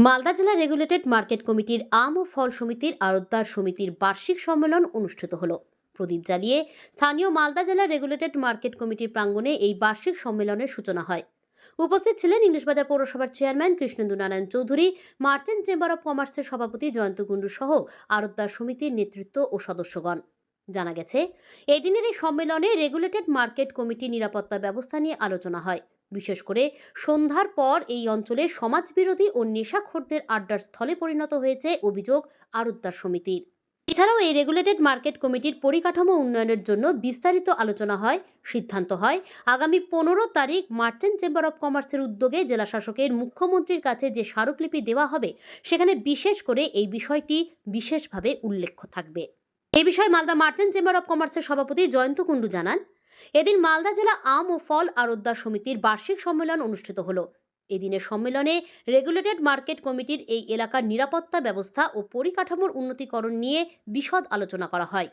মালদা জেলা regulated market কমিটির আম ও ফল সমিতির আড়তদার সমিতির বার্ষিক সম্মেলন অনুষ্ঠিত হলো। প্রদীপ জ্বালিয়ে স্থানীয় মালদা জেলা রেগুলেটেড মার্কেট কমিটির প্রাঙ্গণে এই বার্ষিক সম্মেলনের সূচনা হয়। উপস্থিত ছিলেন ইংলিশবাজার পৌরসভার chairman Krishnendu Narayan Chowdhury, merchant chamber of কমার্সের সভাপতি জয়ন্ত কুণ্ডু সহ আড়তদার সমিতির নেতৃত্ব ও সদস্যগণ। জানা গেছে, এই দিনের এই সম্মেলনে রেগুলেটেড মার্কেট কমিটির নিরাপত্তা ব্যবস্থা নিয়ে আলোচনা হয়। বিশেষ করে সন্ধ্যার পর এই অঞ্চলে সমাজবিরোধী ও নেশাখোরদের আড্ডার স্থলে পরিণত হয়েছে অভিযোগ আড়তদার সমিতির। এছাড়াও এই রেগুলেটেড মার্কেট কমিটির পরিকাঠামো উন্নয়নের জন্য বিস্তারিত আলোচনা হয়। সিদ্ধান্ত হয় আগামী 15 তারিখ মার্চেন্ট চেম্বার অব কমার্সের উদ্যোগে জেলা শাসকের মুখ্যমন্ত্রীর কাছে যে স্মারকলিপি দেওয়া হবে, সেখানে বিশেষ করে এই বিষয়টি বিশেষভাবে উল্লেখ থাকবে। এই বিষয়ে মালদা মার্চেন্ট চেম্বার অব কমার্সের সভাপতি জয়ন্ত কুণ্ডু জানান, এদিন মালদা জেলা আম ও ফল আড়তদার সমিতির বার্ষিক সম্মেলন অনুষ্ঠিত হলো। এদিনের সম্মেলনে রেগুলেটেড মার্কেট কমিটির এই এলাকার নিরাপত্তা ব্যবস্থা ও পরিকাঠামোর উন্নতিকরণ নিয়ে বিশদ আলোচনা করা হয়।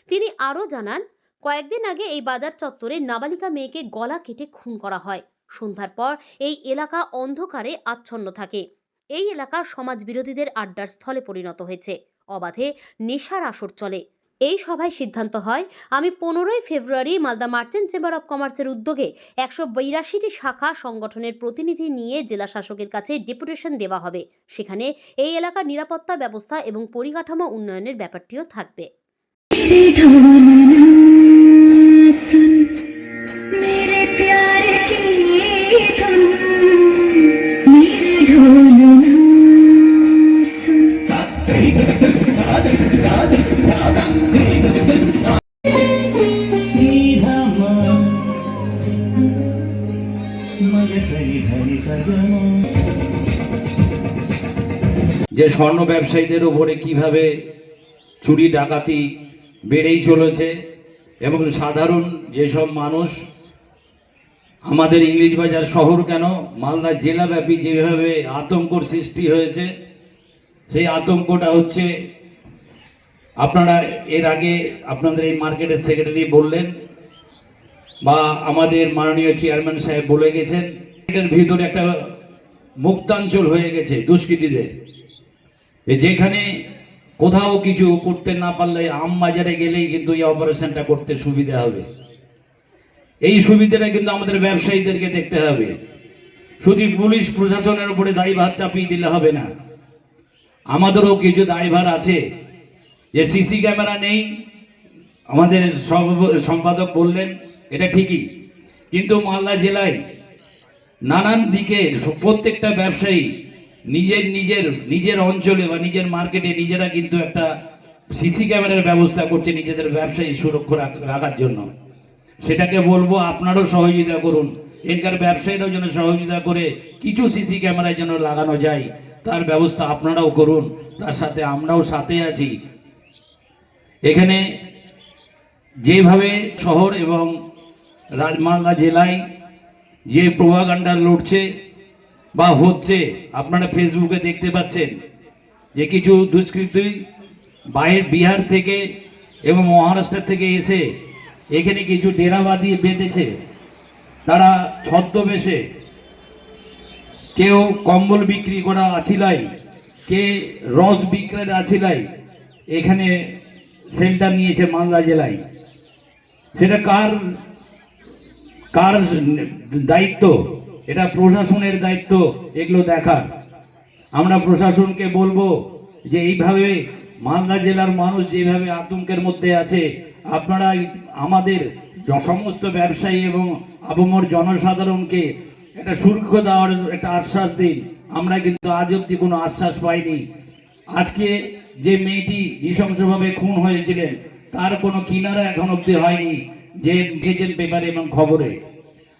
তিনি আরও জানান, কয়েকদিন আগে এই বাজার চত্বরে নাবালিকা মেয়েকে গলা কেটে খুন করা হয়। সন্ধ্যার পর এই এলাকা অন্ধকারে আচ্ছন্ন থাকে। এই এলাকা সমাজ বিরোধীদের আড্ডার স্থলে পরিণত হয়েছে। অবাধে নেশার আসর চলে। এই সভায় সিদ্ধান্ত হয় আমি 15 ফেব্রুয়ারি মালদা মার্চেন্ট চেম্বার অব কমার্সের উদ্যোগে 182টি শাখা সংগঠনের প্রতিনিধি নিয়ে জেলা শাসকের কাছে ডেপুটেশন দেওয়া হবে। সেখানে এই এলাকার নিরাপত্তা ব্যবস্থা এবং পরিকাঠামো উন্নয়নের ব্যাপারটিও থাকবে। যে স্বর্ণ ব্যবসায়ীদের উপরে কিভাবে চুরি ডাকাতি বেড়েই চলেছে এবং সাধারণ যেসব মানুষ আমাদের ইংলিশবাজার শহর কেন মালদা জেলাব্যাপী যেভাবে আতঙ্কর সৃষ্টি হয়েছে, সেই আতঙ্কটা হচ্ছে আপনারা এর আগে আপনাদের এই মার্কেটের সেক্রেটারি বললেন বা আমাদের মাননীয় চেয়ারম্যান সাহেব বলে গেছেন, এটার ভিতরে একটা মুক্তাঞ্চল হয়ে গেছে দুষ্কৃতীদের। যেখানে কোথাও কিছু করতে না পারলে আম বাজারে গেলেই কিন্তু এই অপারেশনটা করতে সুবিধা হবে। এই সুবিধাটা কিন্তু আমাদের ব্যবসায়ীদেরকে দেখতে হবে। শুধু পুলিশ প্রশাসনের উপরে দায়ভার চাপিয়ে দিলে হবে না, আমাদেরও কিছু দায়ভার আছে। যে সিসি ক্যামেরা নেই, আমাদের সম্পাদক বললেন, এটা ঠিকই, কিন্তু মালদা জেলায় নানান দিকে প্রত্যেকটা ব্যবসায়ী নিজের অঞ্চলে বা নিজের মার্কেটে নিজেরা কিন্তু একটা সিসি ক্যামেরার ব্যবস্থা করছে নিজেদের ব্যবসায়ী সুরক্ষা রাখার জন্য। সেটাকে বলবো আপনারাও সহযোগিতা করুন, এখানকার ব্যবসায়ীরাও যেন সহযোগিতা করে কিছু সিসি ক্যামেরায় যেন লাগানো যায় তার ব্যবস্থা আপনারাও করুন। তার সাথে আমরাও সাথে আছি। এখানে যেভাবে শহর এবং মালদা জেলায় যে প্রোপাগান্ডা লড়ছে বা হচ্ছে, আপনারা ফেসবুকে দেখতে পাচ্ছেন যে কিছু দুষ্কৃতী বাইরের বিহার থেকে এবং মহারাষ্ট্র থেকে এসে এখানে কিছু ডেরাবাদি বেঁধেছে। তারা ছদ্মবেশে কেউ কম্বল বিক্রি করা আছিলাই, কে রস বিক্রয়ের আছিলাই এখানে সেন্টার নিয়েছে মালদা জেলায়। সেটা কার দায়িত্ব? এটা প্রশাসনের দায়িত্ব এগুলো দেখার। আমরা প্রশাসনকে বলবো যে এইভাবে মালদা জেলার মানুষ যেভাবে আতঙ্কের মধ্যে আছে, আপনারা আমাদের সমস্ত ব্যবসায়ী এবং আপামর জনসাধারণকে একটা সুরক্ষা দেওয়ার একটা আশ্বাস দিন। আমরা কিন্তু আজ অব্দি কোনো আশ্বাস পাইনি। আজকে যে মেয়েটি নৃশংসভাবে খুন হয়েছিলেন তার কোনো কিনারা এখন অব্দি হয়নি, যে গেজেট পেপারে এবং খবরে।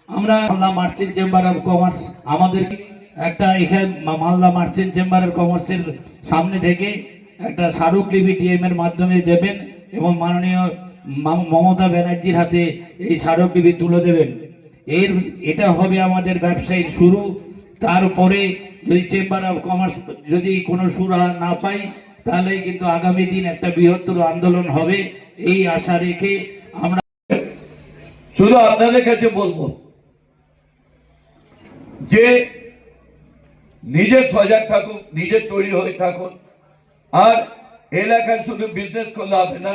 আমরা Malda merchant chamber of commerce আমাদের একটা এখানে মালদা মার্চেন্ট চেম্বার অফ কমার্সের সামনে থেকে একটা স্মারকলিপি ডিএম এর মাধ্যমে দেবেন এবং মাননীয় মমতা ব্যানার্জির হাতে এই স্মারকলিপি তুলে দেবেন। এটা হবে আমাদের ব্যবসায়ীর শুরু। তারপরে যদি চেম্বার অফ কমার্স যদি কোনো সুরাহা না পাই, তাহলে কিন্তু আগামী দিন একটা বৃহত্তর আন্দোলন হবে, এই আশা রেখে আমরা শুধু আপনাদের কাছে বলবো যে নিজে সজাগ থাকুন, নিজে তৈরি হয়ে থাকুন। আর এলাকায় শুধু বিজনেস করলে হবে না,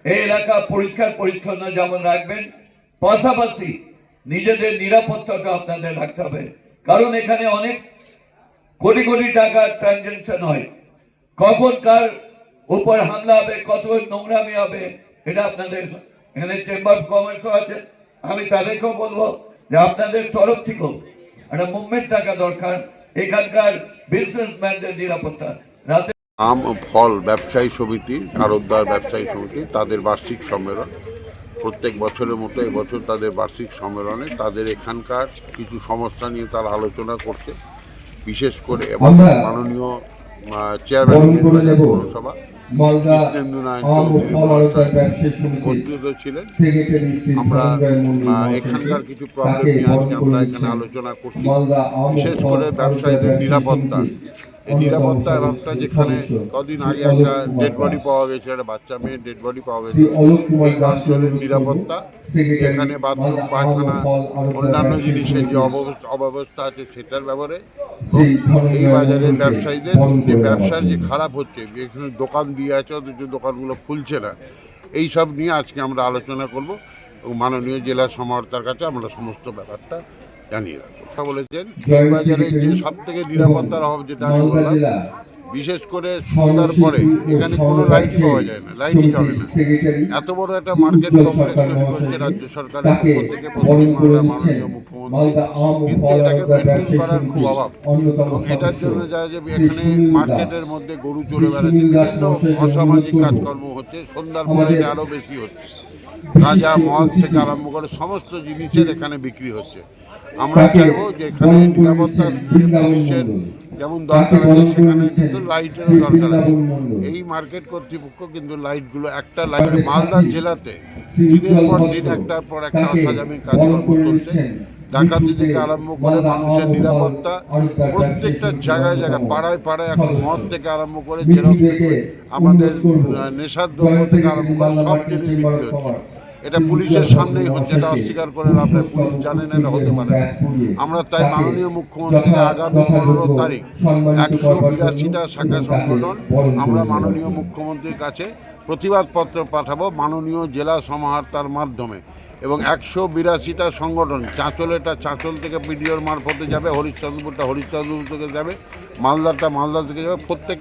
এই এলাকা পরিষ্কার পরিচ্ছন্ন যেমন রাখবেন, পাশাপাশি নিজেদের নিরাপত্তাটা আপনাদের রাখতে হবে। কারণ এখানে অনেক কোটি কোটি টাকার ট্রানজাকশন হয়, কখন কার উপর হামলা হবে, কত নোংরামি হবে, এটা আপনাদের এখানে চেম্বার অফ কমার্সও আছে, আমি তাদেরকেও বলবো যে আপনাদের তরফ থেকেও একটা মুভমেন্ট থাকা দরকার এখানকার বিজনেসম্যানদের নিরাপত্তা। রাতে আম ও ফল ব্যবসায়ী সমিতি, আড়তদার ব্যবসায়ী সমিতি, তাদের বার্ষিক সম্মেলন প্রত্যেক বছরের মতো এবছর তাদের বার্ষিক সম্মেলনে তাদের এখানকার কিছু সমস্যা নিয়ে তারা আলোচনা করছে। বিশেষ করে এবং মাননীয় চেয়ারম্যান পৌরসভা কৃষ্ণেন্দু নারায়ণ চৌধুরী উপস্থিত ছিলেন। আমরা এখানকার কিছু প্রবলেম নিয়ে আজকে আমরা এখানে আলোচনা করছি। বিশেষ করে ব্যবসায়ীদের নিরাপত্তা, এই নিরাপত্তা ব্যাপারটা, যেখানে কদিন আগে একটা ডেড বডি পাওয়া গেছে, একটা বাচ্চা মেয়ের ডেড বডি পাওয়া গেছে, এই অঞ্চলের নিরাপত্তা, এখানে বাথরুম, পায়খানা, অন্যান্য জিনিসের যে অব্যবস্থা আছে সেটার ব্যাপারে, এই বাজারের ব্যবসায়ীদের যে ব্যবসার যে খারাপ হচ্ছে, যেখানে দোকান দিয়ে আছে অথচ দোকানগুলো খুলছে না, এই সব নিয়ে আজকে আমরা আলোচনা করব এবং মাননীয় জেলা সমাহর্তার কাছে আমরা সমস্ত ব্যাপারটা জানিয়ে রাখবো। কথা বলেছেন এই বাজারে যে সব থেকে নিরাপত্তার অভাব, যেটা আমি বললাম, বিশেষ করে সন্ধ্যার পরে এখানে কোনো লাইট পাওয়া যায় না, লাইটই জ্বলে না। এত বড় একটা মার্কেট কমপ্লেক্স তৈরি করছে রাজ্য সরকারের পক্ষ থেকে, পশ্চিমবাংলার মাননীয় মুখ্যমন্ত্রী, কিন্তু এটাকে মেনটেন করার খুব অভাব। এবং এটার জন্য যায় যে এখানে মার্কেটের মধ্যে গরু চড়ে বেড়াচ্ছে, বিভিন্ন অসামাজিক কাজকর্ম হচ্ছে, সন্ধ্যার পরে এটা আরও বেশি হচ্ছে। গাঁজা, মদ থেকে আরম্ভ করে সমস্ত জিনিসের এখানে বিক্রি হচ্ছে। আমরা চাইবো যে এখানে নিরাপত্তার পুলিশের যেমন দরকার আছে, সেখানে কিন্তু লাইটেরও দরকার আছে। এই মার্কেট কর্তৃপক্ষ কিন্তু লাইটগুলো, একটা লাইট, মালদা জেলাতে দিনের পর দিন একটার পর একটা অসামাজিক কাজকর্ম চলছে। ডাকাতি থেকে আরম্ভ করে মানুষের নিরাপত্তা, প্রত্যেকটা জায়গায় জায়গায়, পাড়ায় পাড়ায় এখন মদ থেকে আরম্ভ করে জেরক্স থেকে আমাদের নেশার দ্রব্য থেকে আরম্ভ করে সব জিনিস বিক্রি হচ্ছে। এটা পুলিশের সামনেই হচ্ছে, এটা অস্বীকার করে আপনার পুলিশ জানেন এটা হতে পারে। আমরা তাই মাননীয় মুখ্যমন্ত্রীকে আগামী 15 তারিখ 182টা শাখা সংগঠন আমরা মাননীয় মুখ্যমন্ত্রীর কাছে প্রতিবাদপত্র পাঠাবো মাননীয় জেলা সমাহর্তার মাধ্যমে। এবং 182টা সংগঠন, চাঁচলেটা চাঁচল থেকে পিডিওর মারফতে যাবে, হরিশ্চন্দ্রপুরটা হরিশ্চন্দ্রপুর থেকে যাবে, মালদাটা মালদা থেকে যাবে, প্রত্যেক